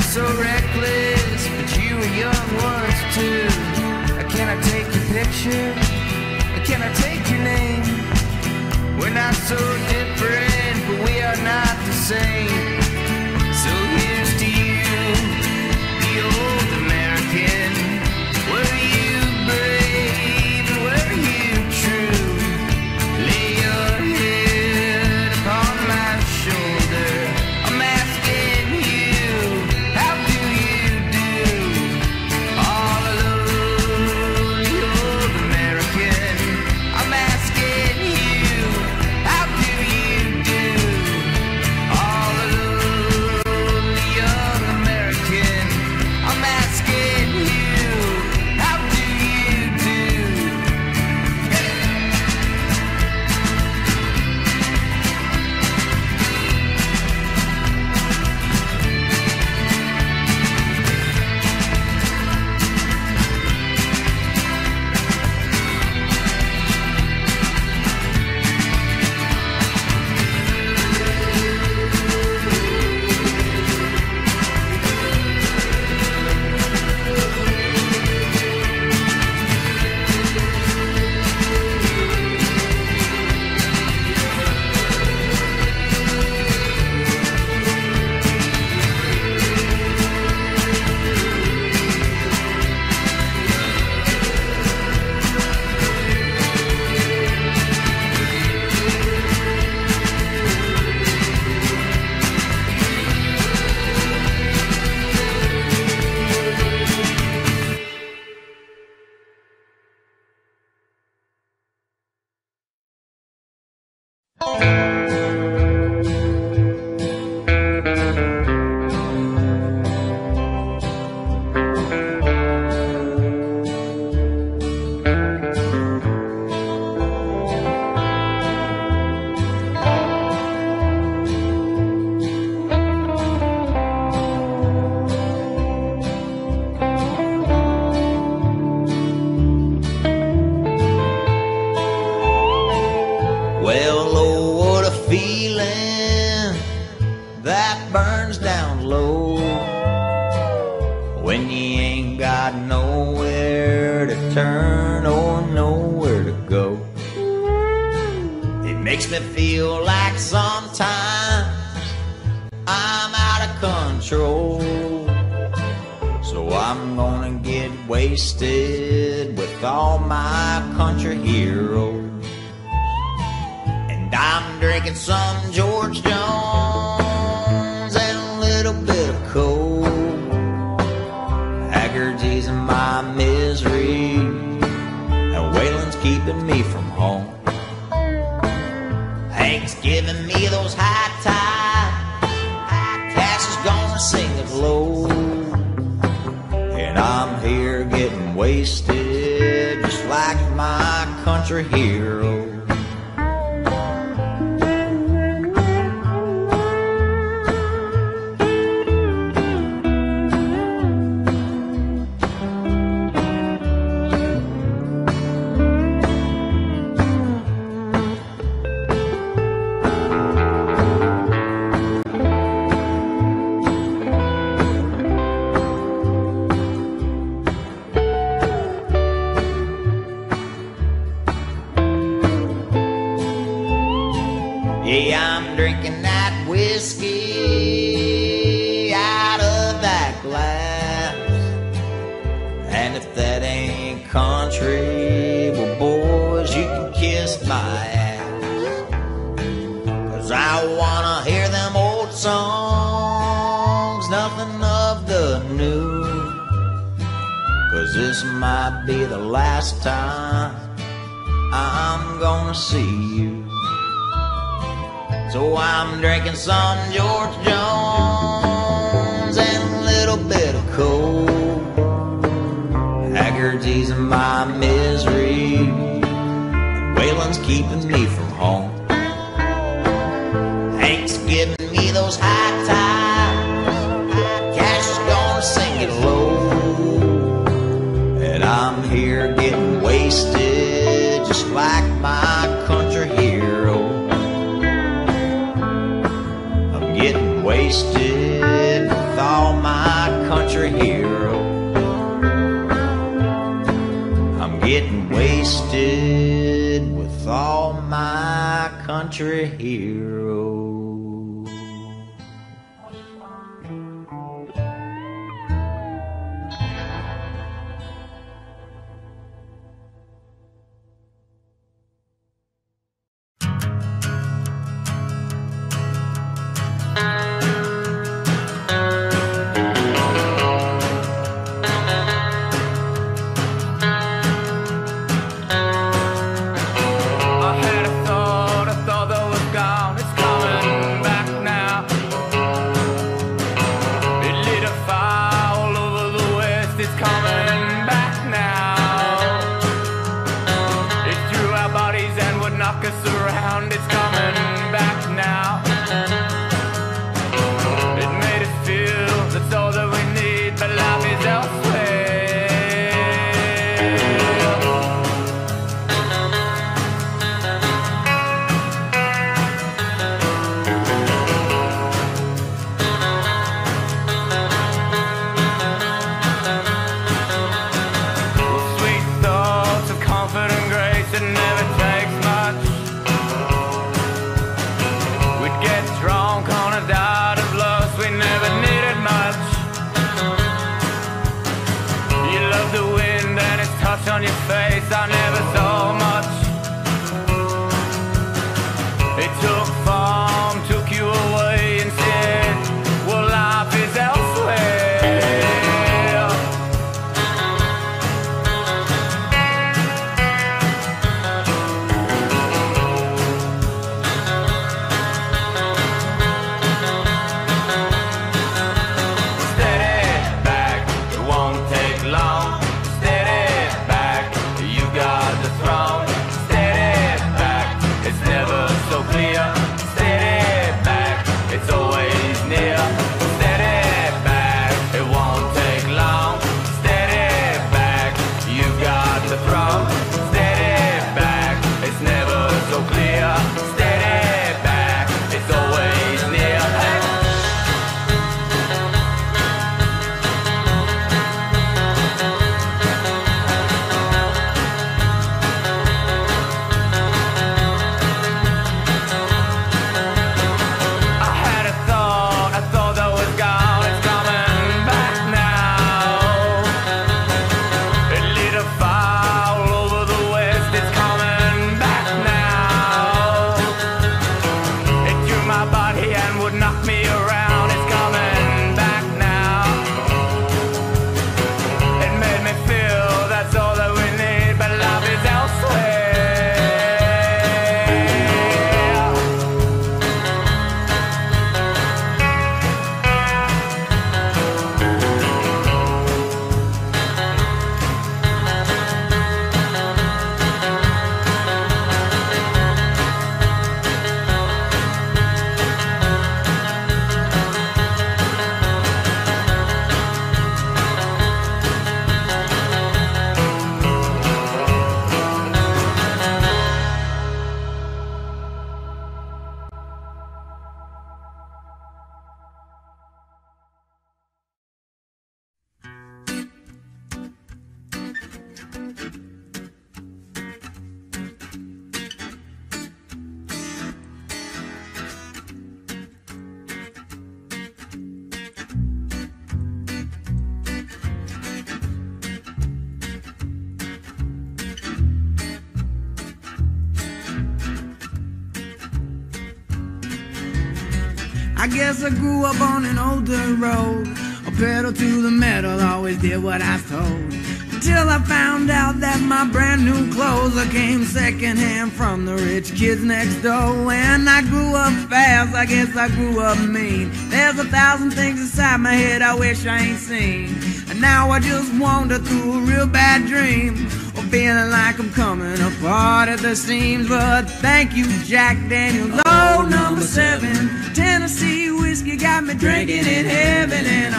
not so reckless, but you were young once too. Can I take your picture? Can I take your name? We're not so different, but we are not the same. So here's to you, the old American. Were you brave and were you true? Lay your head upon my shoulder. I'm asking you, how do you do? All alone, the old American. I'm asking you, how do you do? All alone, the young American. I'm asking you, how do you do? Well, oh, what a feeling that burns down low when you ain't got nowhere to turn or nowhere to go. It makes me feel like sometimes I'm out of control. So I'm gonna get wasted with all my country heroes. I'm drinking some George Jones and a little bit of coke. Haggerty's in my misery, and Waylon's keeping me from home. Hank's giving me those high tides, Cash is gonna sing it low, and I'm here getting wasted just like my country hero. Yeah, I'm drinking that whiskey out of that glass. And if that ain't country, well, boys, you can kiss my ass. 'Cause I wanna hear them old songs, nothing of the new. 'Cause this might be the last time I'm gonna see you. So I'm drinking some George Jones and a little bit of coke. Haggerty's in my misery, and Waylon's keeping me from home. Hank's giving me those high tides, Cash is gonna sing it low, and I'm here getting wasted just like my country hero. Getting wasted country hero. On your face, I never saw much. It took form, took you away and said, well, life is elsewhere. Steady back, it won't take long. I guess I grew up on an older road, a pedal to the metal, always did what I was told. Until I found out that my brand new clothes came secondhand from the rich kids next door. When I grew up fast, I guess I grew up mean. There's 1,000 things inside my head I wish I ain't seen. And now I just wander through a real bad dream, or feeling like I'm coming apart at the seams. But thank you, Jack Daniels, oh, number 7. Tennessee whiskey got me drinking in heaven, and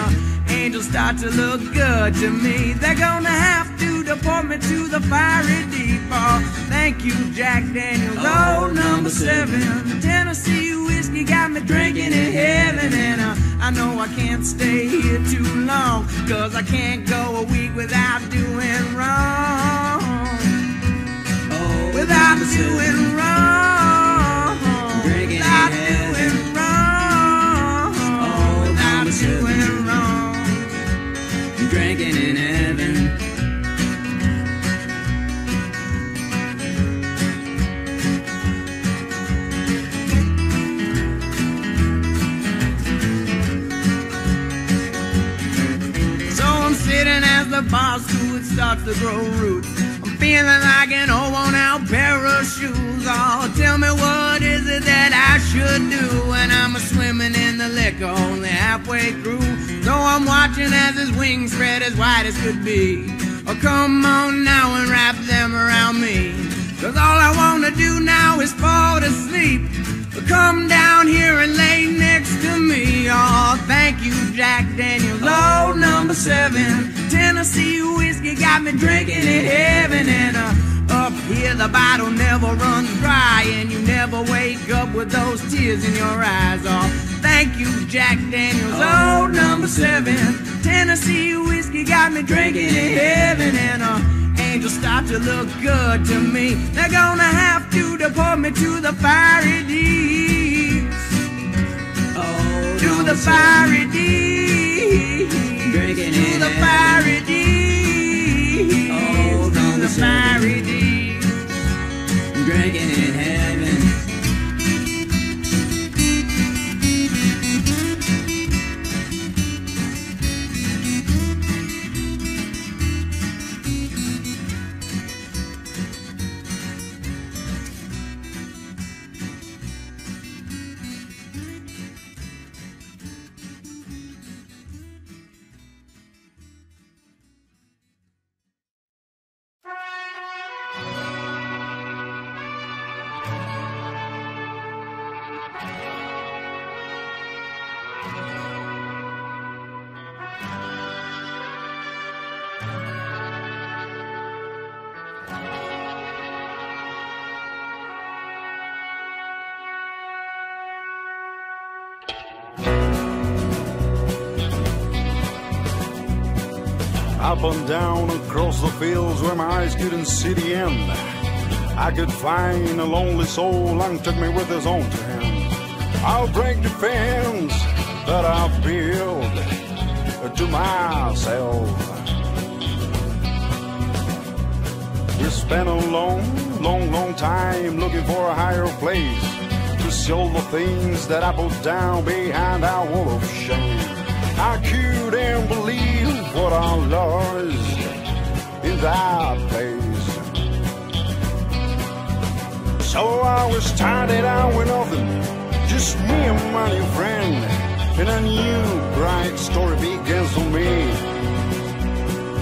angels start to look good to me. They're gonna have to deport me to the fiery deep. Oh, thank you, Jack Daniels, oh, number 7. Tennessee whiskey got me drinking in heaven, and I know I can't stay here too long, 'cause I can't go a week without doing wrong. Oh, without doing wrong. drinking in heaven. So I'm sitting as the bar stool starts to grow roots. I'm feeling like an old worn out pair of shoes. Oh, tell me what is it that I should do when I'm swimming in the liquor only halfway through. So I'm watching as his wings spread as wide as could be. Oh, come on now and wrap them around me. Cause all I wanna do now is fall to sleep. Come down here and lay next to me. Oh, thank you, Jack Daniels. Oh, number 7. Tennessee whiskey got me drinking in heaven. And up here the bottle never runs dry, and you never wake up with those tears in your eyes. Oh, thank you, Jack Daniels. Oh, number 7. Tennessee whiskey got me drinking in heaven. And angels start to look good to me. They're gonna have to deport me to the fiery deeps. Oh, to the fiery deeps. Drinking to the fiery deeps. Oh, to the fiery deeps. Drinking in heaven. Up and down across the fields where my eyes couldn't see the end, I could find a lonely soul and took me with his own hand. I'll break the fence that I built to myself. We spent a long time looking for a higher place to see all the things that I put down behind our wall of shame. I couldn't believe what I lost in that place. So I was started out with nothing, just me and my new friend, and a new bright story begins for me.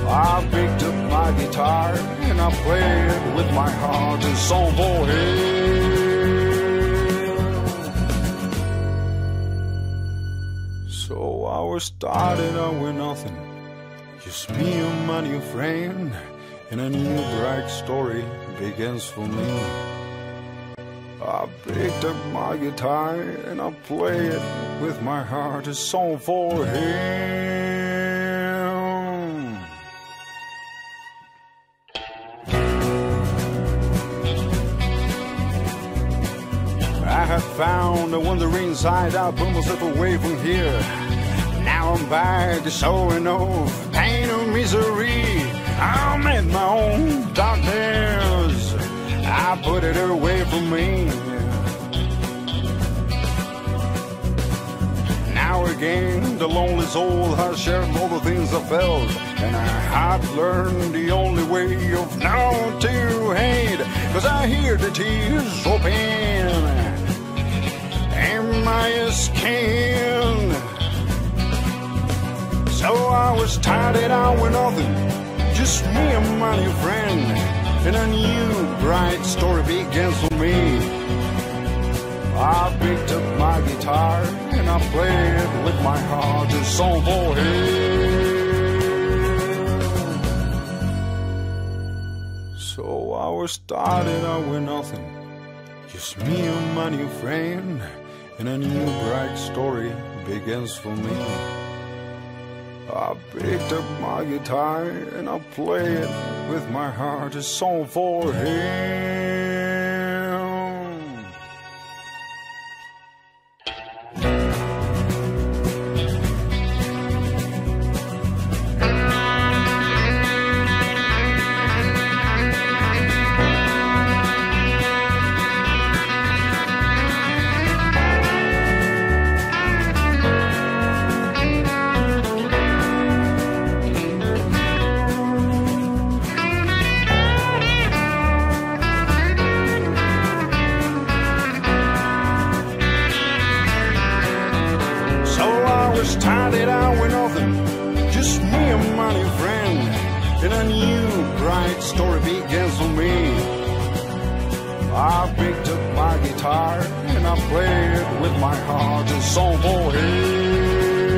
I picked up my guitar and I played with my heart a song for him. So I was started out with nothing, just me and my new friend, and a new bright story begins for me. I picked up my guitar and I played with my heart a song for him. I had found a wandering inside, I pulled myself away from here. Now I'm back to showing off pain and misery. I'm in my own darkness, I put it away from me. Now again, the lonely soul has shared all the things I felt, and I had learned the only way of not to hate, 'cause I hear the tears open in my skin. So I was started out with nothing, just me and my new friend, and a new bright story begins for me. I picked up my guitar and I played with my heart a song for him. So I was started out with nothing, just me and my new friend, and a new bright story begins for me. I picked up my guitar and I played with my heart a song for him. money friend, and a new bright story begins for me. I picked up my guitar and I played with my heart a song for him.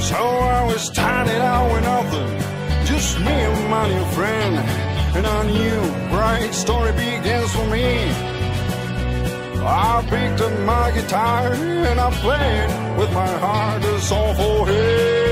So I was started out with nothing, just me and my new friend, and a new bright story begins for me. I picked up my guitar and I played with my heart a song for him.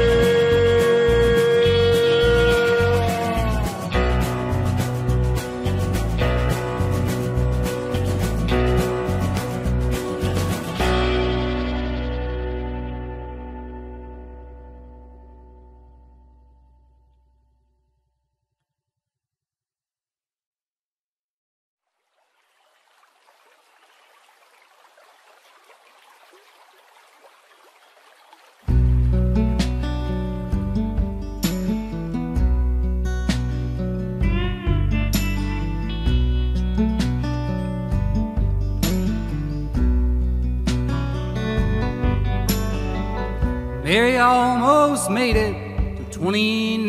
Mary almost made it to 29,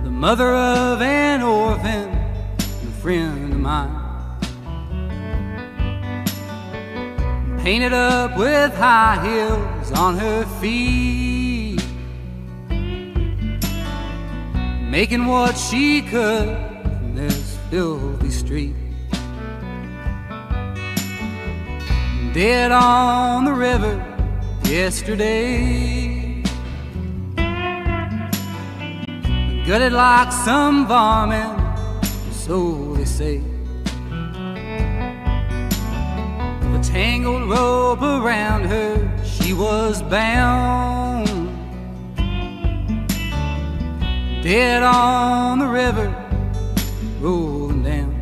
the mother of an orphan and a friend of mine, painted up with high heels on her feet, making what she could from this filthy street. Dead on the river yesterday, gutted like some varmint, so they say. With a tangled rope around her, she was bound. Dead on the river, rolling down.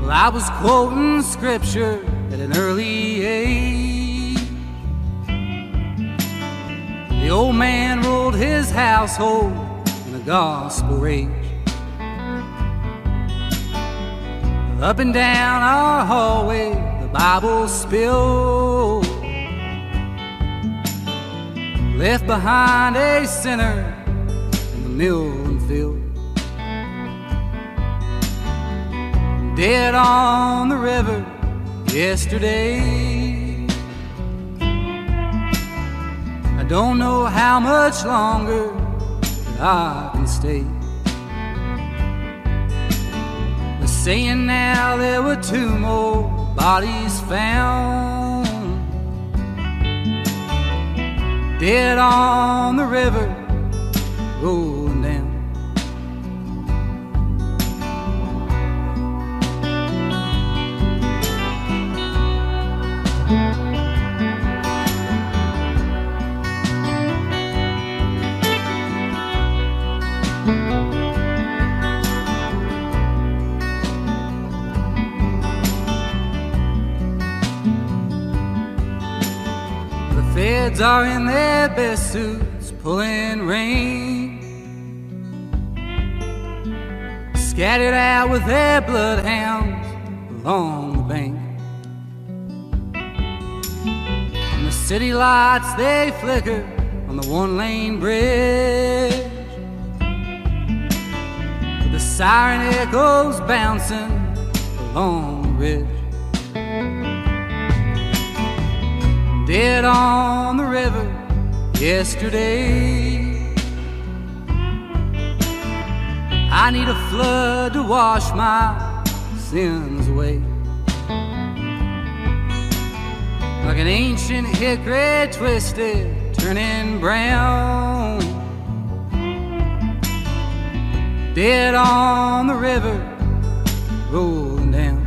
I was quoting scripture at an early age. The old man ruled his household in a gospel rage. Up and down our hallway, the Bible spilled, left behind a sinner in the milling field. Dead on the river yesterday. I don't know how much longer I can stay. They're saying now there were 2 more bodies found, dead on the river, rolling down. Feds are in their best suits, pulling rain, scattered out with their bloodhounds along the bank. And the city lights, they flicker on the 1-lane bridge, with the siren echoes bouncing along the ridge. Dead on the river yesterday. I need a flood to wash my sins away. Like an ancient hickory twisted, turning brown. Dead on the river, rolling down.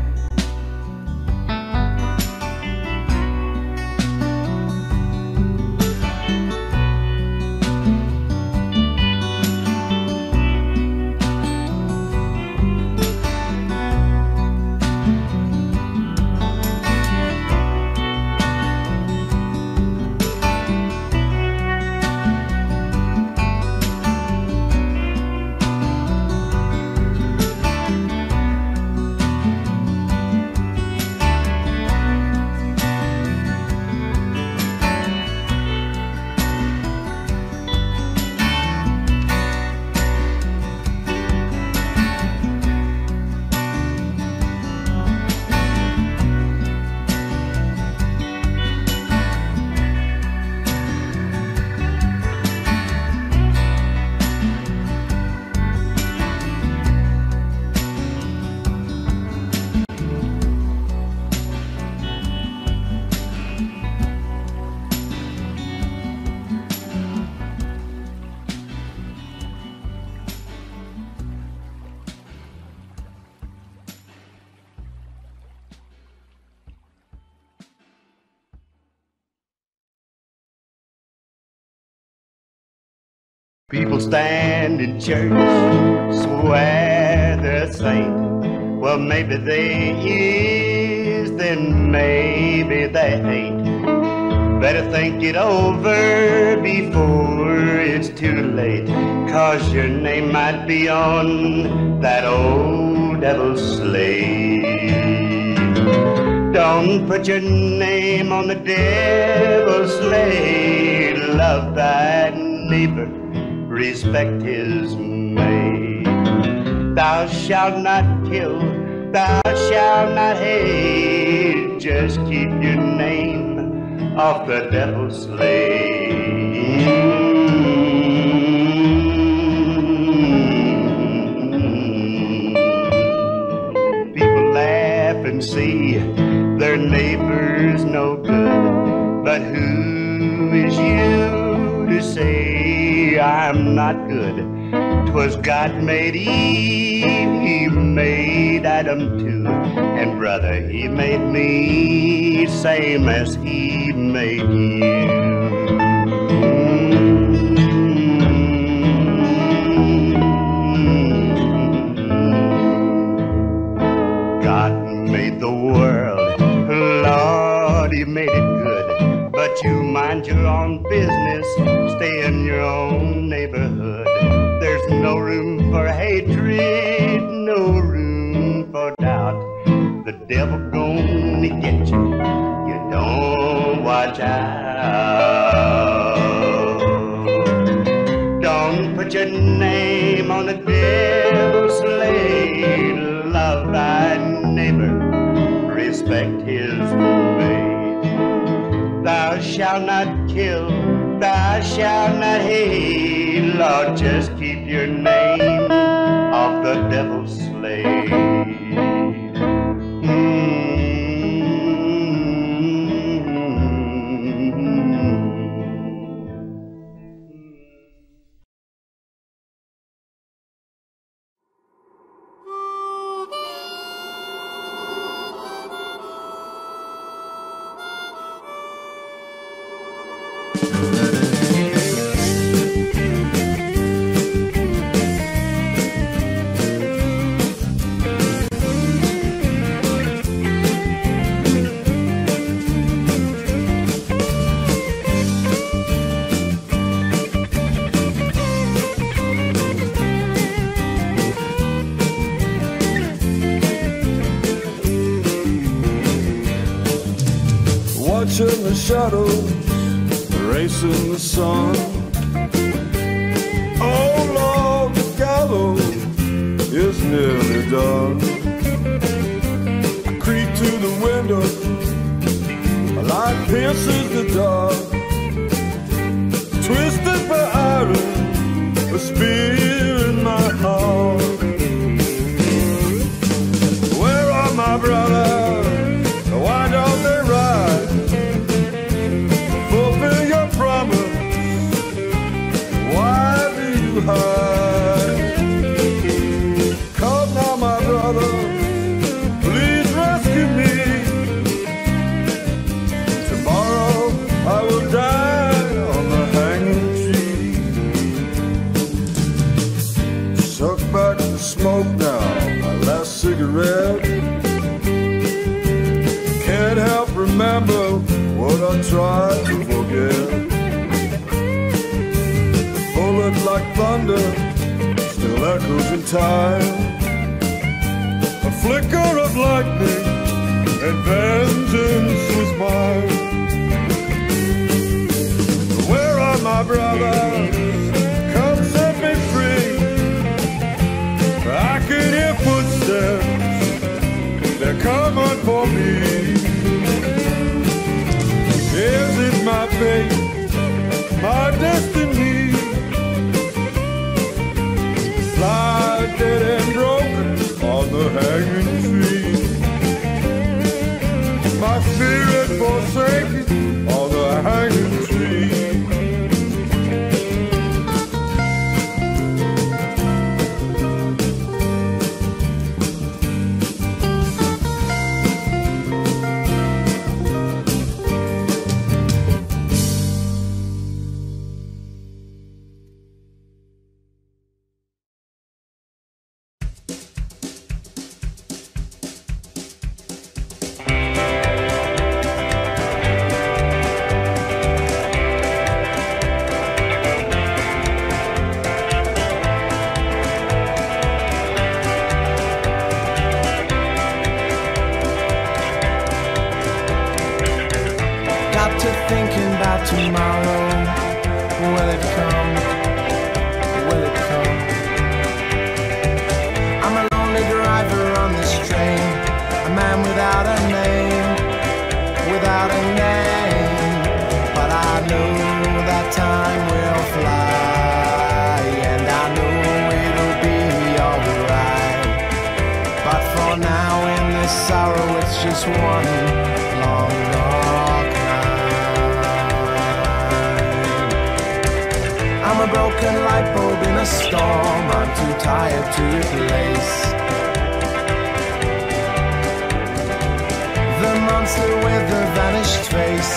People stand in church, swear they're a saint. Well, maybe they is, then maybe they ain't. Better think it over before it's too late, 'cause your name might be on that old devil's slate. Don't put your name on the devil's slate. Love thy neighbor, respect his maid. Thou shalt not kill, thou shalt not hate. Just keep your name off the devil's slate. People laugh and see their neighbors no good, but who is you to say I'm not good? 'Twas God made Eve, he made Adam too, and brother, he made me same as he made you. God made the world, Lord, he made it good, but you mind your own business, stay in your own neighborhood. There's no room for hatred, no room for doubt. The devil gonna get you, you don't watch out. Don't put your name on the devil's slate. Love thy neighbor, respect his maid. Thou shalt not kill, thou shalt not hate. Lord, just keep your name off the devil's slate. Watching the shadows racing the sun. Oh Lord, the gallows is nearly done. I creep to the window, a light pierces the dark. Twisted by iron, a spear in my heart. Where are my brothers? Why don't they ride? Fulfill your promise. Why do you hide? Come now, my brother, please rescue me. Tomorrow I will die on the hanging tree. Suck back the smoke now, my last cigarette. Can't help remember what I tried to forget. The bullet like thunder still echoes in time. A flicker of lightning and vengeance was mine. Where are my brothers? Come set me free. I can hear footsteps, they're coming for me. Is it my fate, my destiny? Lie dead and broken on the hanging tree. My spirit forsaken on the hanging tree. this sorrow, it's just one long dark night. I'm a broken light bulb in a storm, I'm too tired to replace the monster with the vanished face,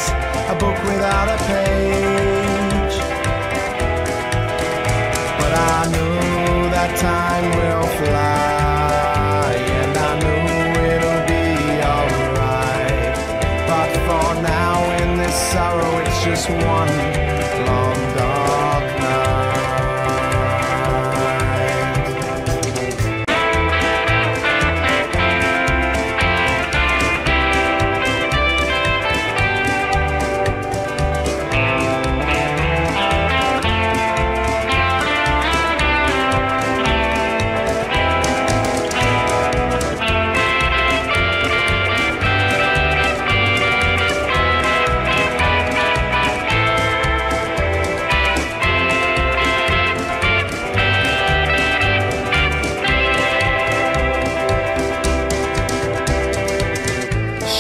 a book without a page. But I know that time will fly, and I know it'll be alright. But for now in this sorrow, it's just one long dark night.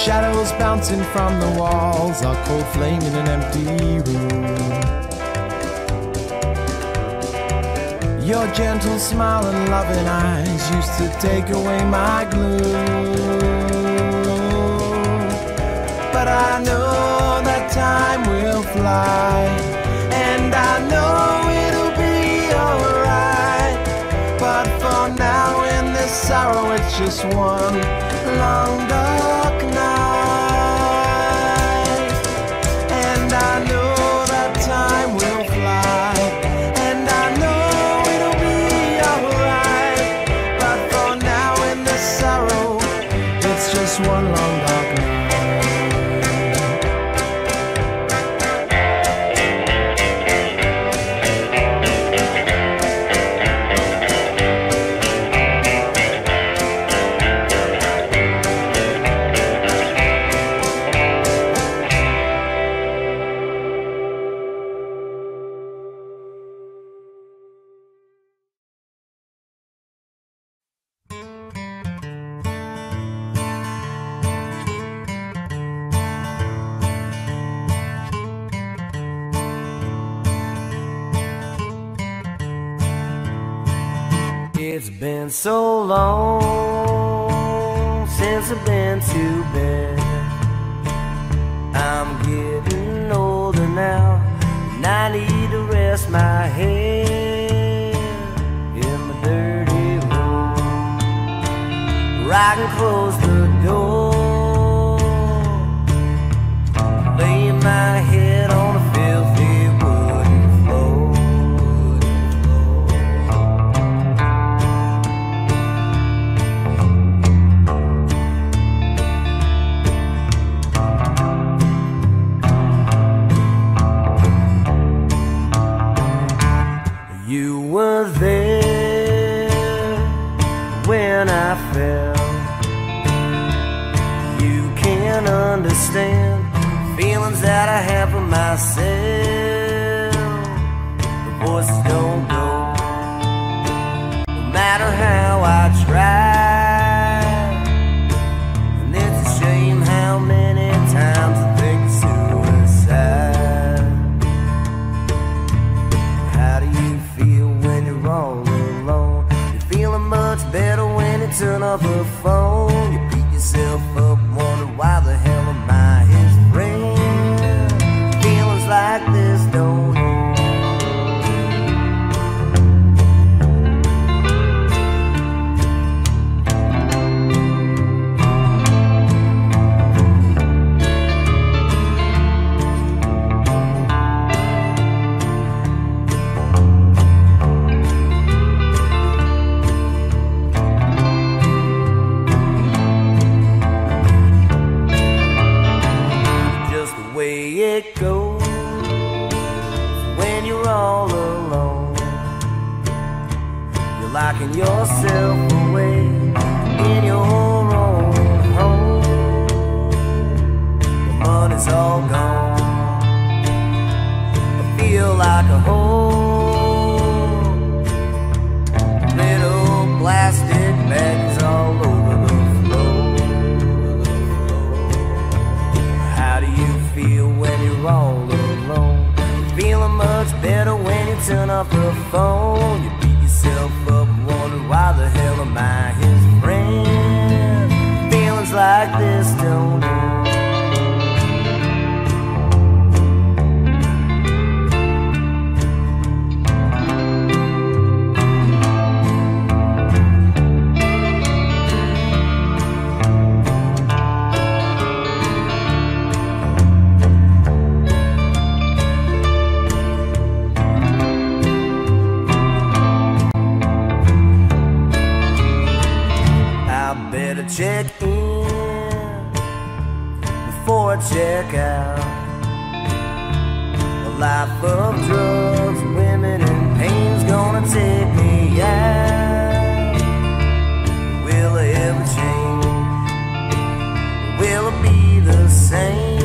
Shadows bouncing from the walls, a cold flame in an empty room. Your gentle smile and loving eyes used to take away my gloom. But I know that time will fly, and I know it'll be alright. But for now in this sorrow, it's just one long dark night. And I know that time will fly, and I know it'll be alright. But for now in this sorrow, it's just one long dark night. It's been so long since I've been to bed. I'm getting older now, and I need to rest my head in my dirty room, where I can close the door, lay my head on a filthy wooden floor. You were there when I fell. You can't understand feelings that I have for myself. The voices don't go, no matter how I try. And it's a shame how many times I think of suicide. How do you feel when you're all alone? You're feeling much better when you turn off the phone. You beat yourself up, wonder why the hell am I his friend? Feelings like this don't end. It goes when you're all alone. You're locking yourself away in your own home. The money's all gone. I feel like a hole. Little plastic bags all over the floor. to check in before I check out. A life of drugs, women, and pain's gonna take me out. Will I ever change? Will I be the same?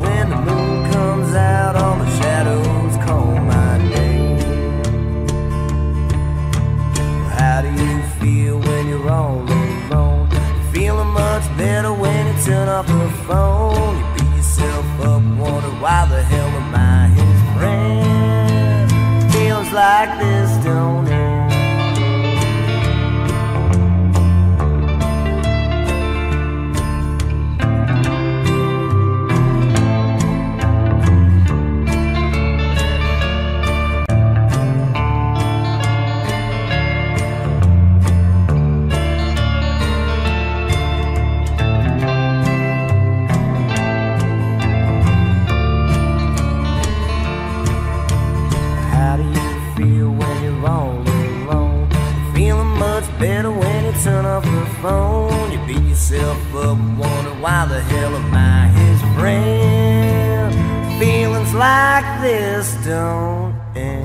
When the moon comes out, all the shadows call my name. How do you feel when you're all alone? Feeling much better when you turn off the phone. You beat yourself up, wonder why the hell am I his friend? Feels like this don't end. Better when you turn off the phone. You beat yourself up and wonder why the hell am I his friend? Feelings like this don't end.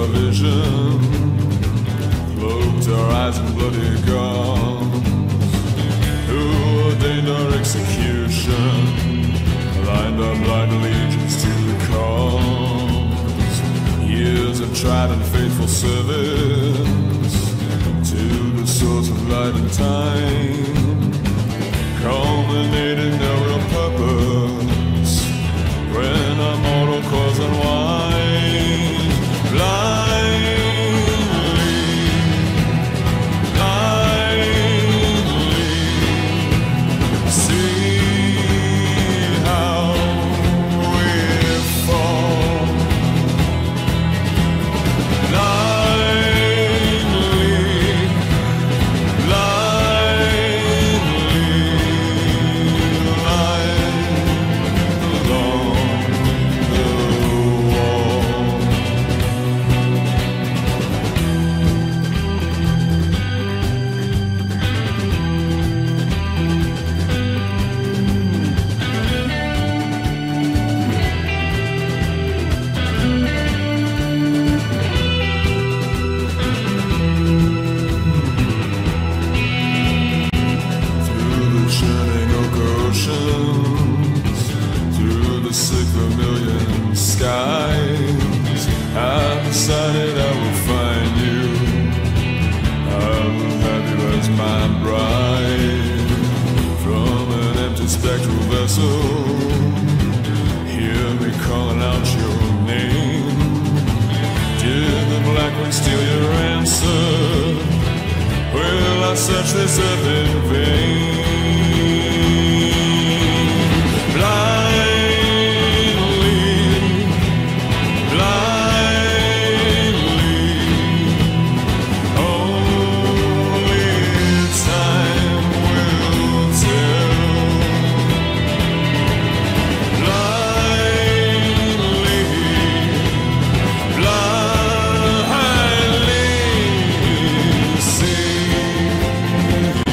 our vision, cloaked our eyes in bloody gums, who ordained our execution, aligned our blind allegiance to the cause. Years of tried and faithful service to the source of light and time, culminating no real purpose when our mortal cause unwind blindly, blindly. See how we fall blindly, blindly, lying along the wall. Through the churning oak oceans, through the sick vermilion skies, I've decided I will find you. I will have you as my bride. From an empty spectral vessel, hear me calling out your name. Did the black one steal your answer? Will I search this earth in vain? Blindly, blindly, only time will tell. Blindly, blindly, see you in hell.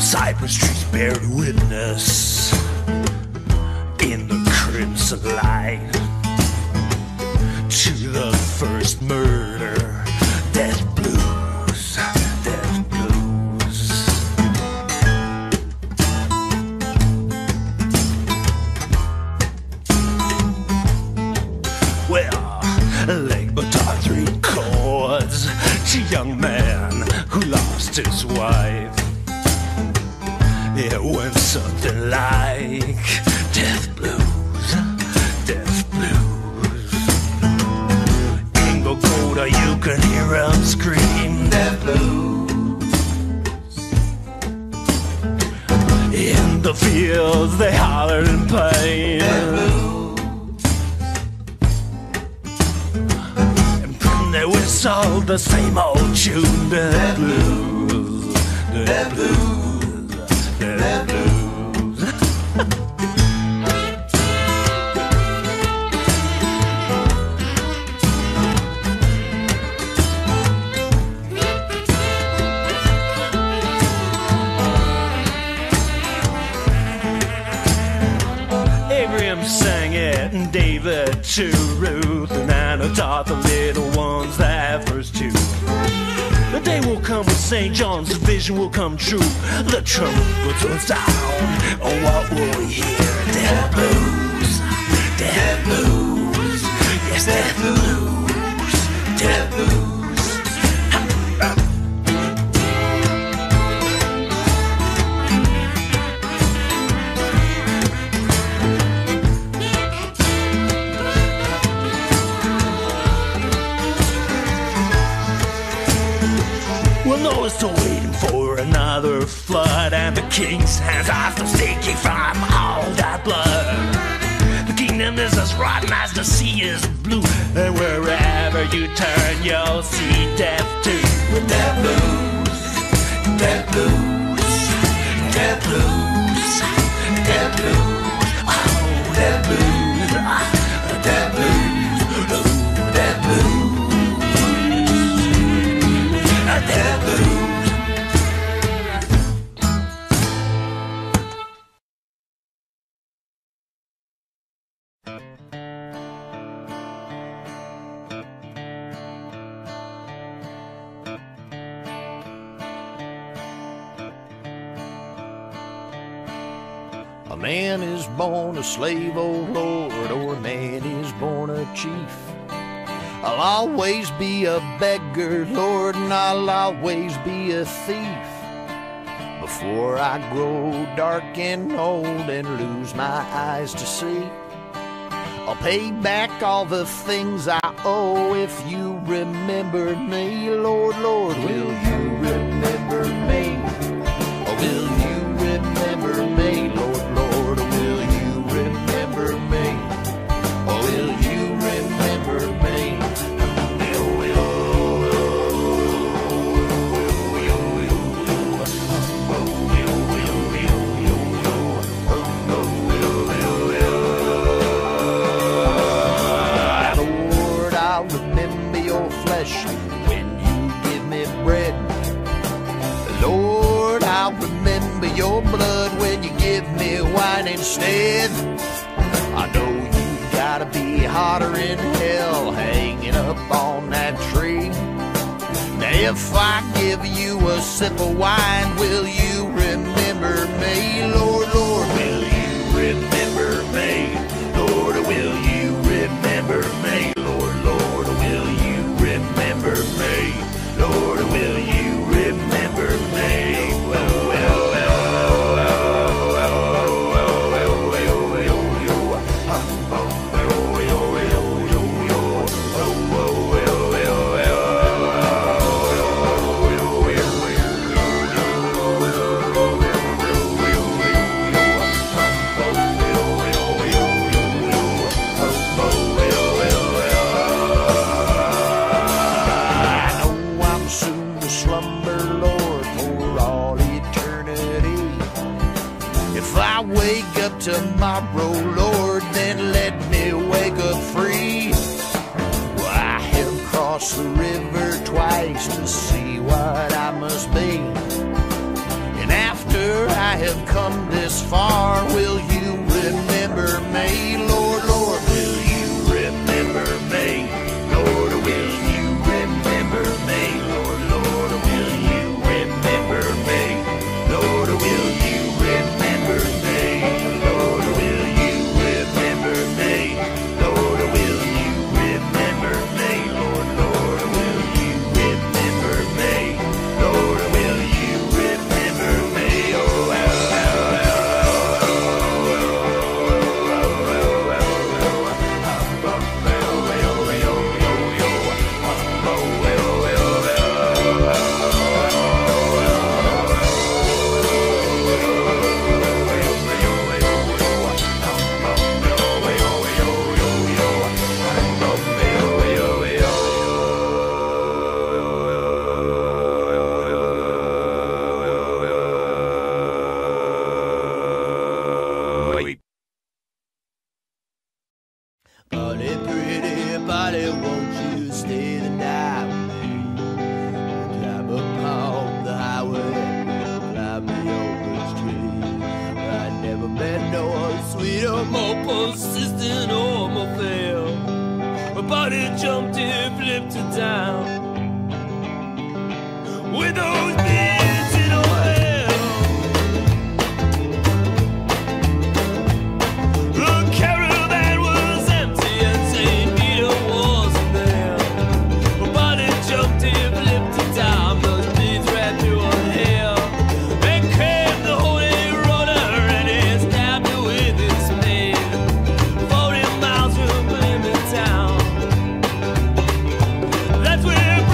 Cypress trees bear witness in the crimson light to the first murder. Death blues, death blues. Well, leg guitar, 3 chords to a young man who lost his wife. It went something like death blues, death blues. In Bogota you can hear them scream death blues. In the fields they holler in pain death blues. And then they whistle the same old tune death blues, death blues. Death blues. Abraham sang it, and David to Ruth, and Anna taught the little ones that first tune. The day will come when St. John's vision will come true. The trumpet will sound. Oh, what will we hear? Death blues, death blues. Yes, death blues, death blues. Noah's still waiting for another flood, and the king's hands are still stinking from all that blood. The kingdom is as rotten as the sea is blue, and wherever you turn you'll see death too. With death blues, death blues, death blues, death blues, oh, death blues, death blues, oh, death blues. Death blues. A man is born a slave, oh Lord, or a man is born a chief. I'll always be a beggar, Lord, and I'll always be a thief. Before I grow dark and old and lose my eyes to see, I'll pay back all the things I owe if you remember me. Lord, Lord, will you remember me? Or will you remember me? Lord, Lord, will you remember me? Or will you remember me? When you give me bread, Lord, I'll remember your blood when you give me wine instead. I know you gotta be hotter in hell hanging up on that tree. Now if I give you a sip of wine, will you remember me? Lord, Lord, will you remember me? Lord, will you remember me? Lord, Lord, will you remember me? Lord, will you remember me? Tomorrow, Lord, then let me wake up free. Well, I have crossed the river twice to see what I must be, and after I have come this far. Will you remember me, Lord, Lord? Will you remember me, Lord? Will you remember me, Lord, Lord? Will you remember me, Lord? Will you remember me, Lord? Will you remember me, Lord? Will you remember me, Lord, Lord? Will you remember me, Lord? Will you remember me? Oh, Buddy, pretty buddy, won't you stay the night with me? We'll climb up on the highway, climb the oak tree. I never met no one sweeter, more persistent or more fair. My body jumped in, flipped it down with those beads in her hair. The caravan was empty and St. Peter wasn't there. My body jumped in, flipped it down, those beads ran through her hair. Then came the holy runner and he stabbed her with his spade. 40 miles from Plymouth town. That's where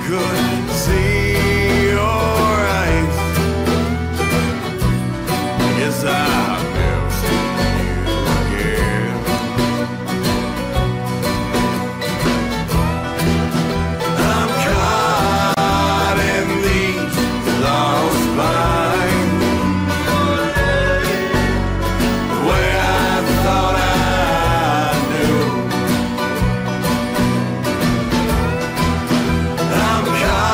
could see your eyes. Yes, I've never seen you again. I'm caught in these lost vines, the way I thought I knew. I'm caught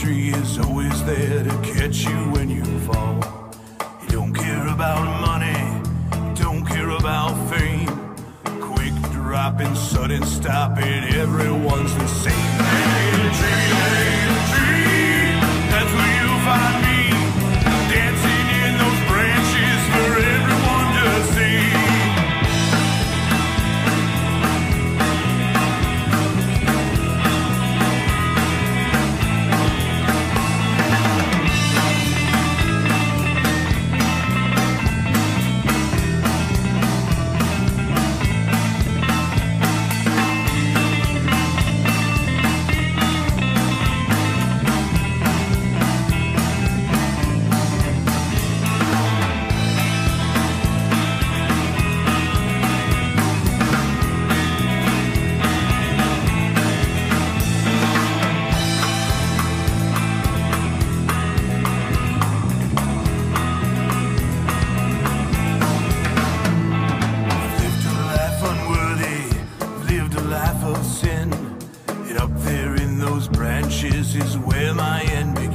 tree is always there to catch you when you fall. He don't care about money, don't care about fame. Quick dropping, sudden stopping, everyone's the same. Hey, tree, that's where you find me, dancing in those branches for everyone to see. Sin, and up there in those branches is where my end begins.